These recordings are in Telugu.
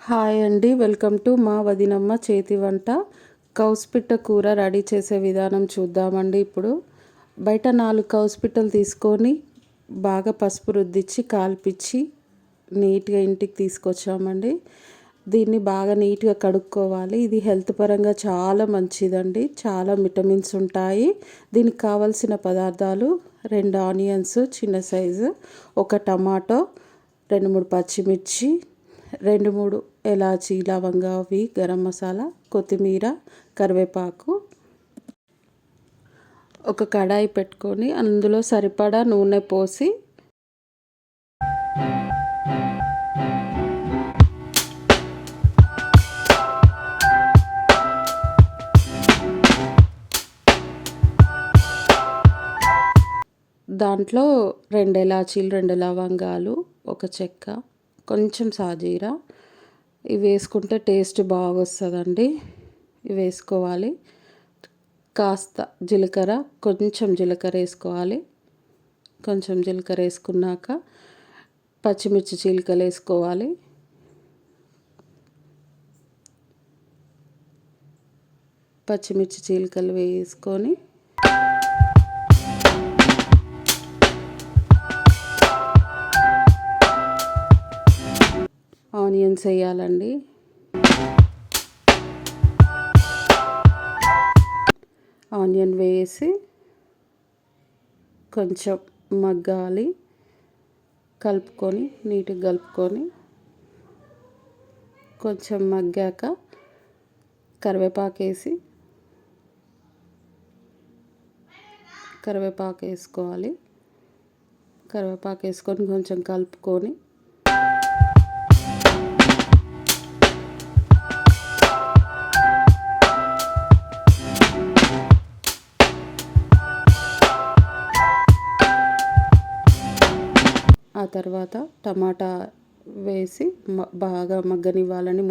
హాయ్ అండి, వెల్కమ్ టు మా వదినమ్మ చేతి వంట. కౌస్పిట్ట కూర రెడీ చేసే విధానం చూద్దామండి. ఇప్పుడు బయట 4 కౌస్పిట్టలు తీసుకొని బాగా పసుపు రుద్దిచ్చి కాల్పించి నీట్గా ఇంటికి తీసుకొచ్చామండి. దీన్ని బాగా నీట్గా కడుక్కోవాలి. ఇది హెల్త్ పరంగా చాలా మంచిదండి, చాలా విటమిన్స్ ఉంటాయి. దీనికి కావలసిన పదార్థాలు 2 ఆనియన్స్ చిన్న సైజు, 1 టమాటో, 2-3 పచ్చిమిర్చి, 2-3 ఎలాచి లవంగా అవి గరం మసాలా, కొత్తిమీర, కరివేపాకు. ఒక కడాయి పెట్టుకొని అందులో సరిపడా నూనె పోసి దాంట్లో 2 ఎలాచీలు, 2 లవంగాలు, 1 చెక్క, కొంచెం సాజీరా ఇవి వేసుకుంటే టేస్ట్ బాగా వస్తుందండి. ఇవి వేసుకోవాలి. కాస్త జీలకర్ర, కొంచెం జీలకర్ర వేసుకోవాలి. కొంచెం జీలకర్ర వేసుకున్నాక పచ్చిమిర్చి చీలికలు వేసుకోవాలి. పచ్చిమిర్చి చీలికలు వేసుకొని ఆనియన్స్ వేయాలండి. ఆనియన్ వేసి కొంచెం మగ్గాలి. కలుపుకొని నీట్గా కలుపుకొని కొంచెం మగ్గాక కరివేపాకు వేసుకోవాలి. కరివేపాకు వేసుకొని కొంచెం కలుపుకొని ఆ తర్వాత టమాటా వేసి బాగా మగ్గనివ్వాలని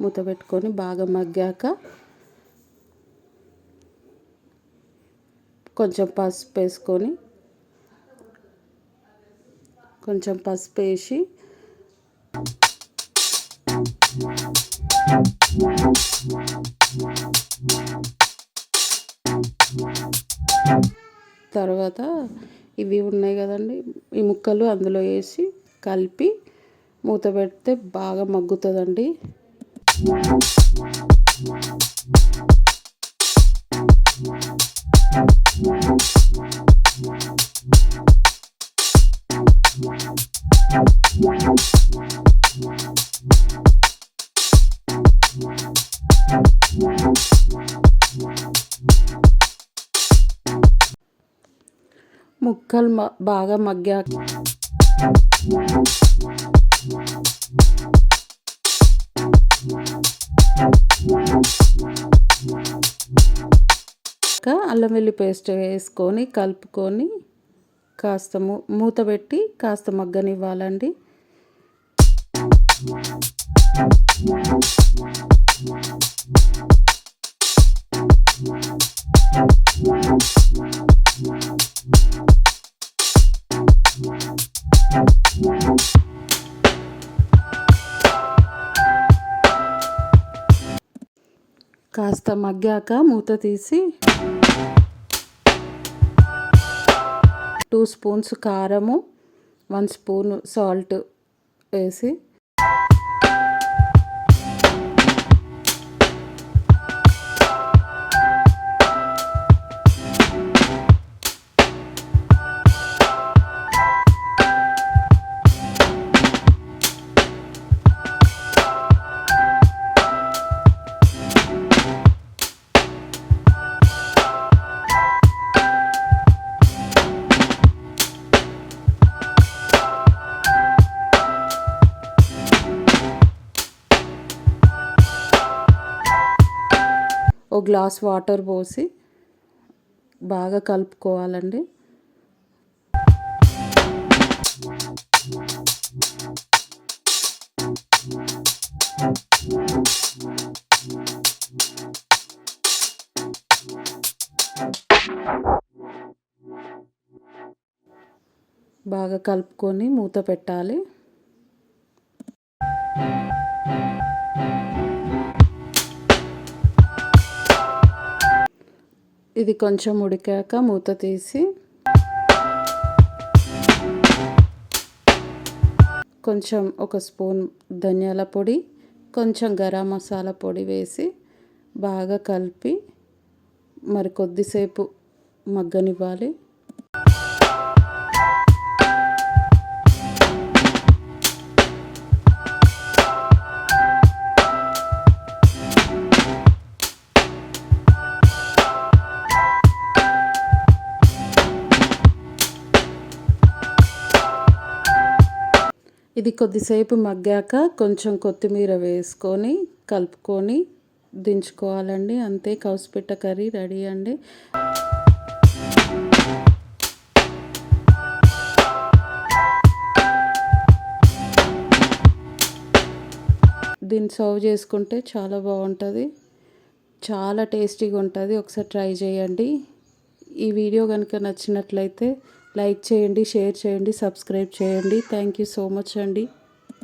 మూత పెట్టుకొని బాగా మగ్గాక కొంచెం పసుపు వేసి తర్వాత ఇవి ఉన్నాయి కదండి, ఈ ముక్కలు అందులో వేసి కలిపి మూత పెడితే బాగా మగ్గుతుందండి. ముక్కలు బాగా మగ్గాక అల్లం వెల్లుల్లి పేస్ట్ వేసుకొని కలుపుకొని కాస్త మూత పెట్టి కాస్త మగ్గనివ్వాలండి. కాస్త మగ్గాక మూత తీసి 2 స్పూన్స్ కారము, 1 స్పూన్ సాల్ట్ వేసి ఓ గ్లాస్ వాటర్ పోసి బాగా కలుపుకోవాలండి. బాగా కలుపుకొని మూత పెట్టాలి. ఇది కొంచెం ఉడికాక మూత తీసి కొంచెం ఒక స్పూన్ ధనియాల పొడి, కొంచెం గరం మసాలా పొడి వేసి బాగా కలిపి మరి కొద్దిసేపు మగ్గనివ్వాలి. ఇది కొద్దిసేపు మగ్గాక కొంచెం కొత్తిమీర వేసుకొని కలుపుకొని దించుకోవాలండి. అంతే, కౌసుపిట్ట కర్రీ రెడీ అండి. దీన్ని సర్వ్ చేసుకుంటే చాలా బాగుంటుంది, చాలా టేస్టీగా ఉంటుంది. ఒకసారి ట్రై చేయండి. ఈ వీడియో కనుక నచ్చినట్లయితే లైక్ చేయండి, షేర్ చేయండి, సబ్స్క్రైబ్ చేయండి. థ్యాంక్ యూ సో మచ్ అండి.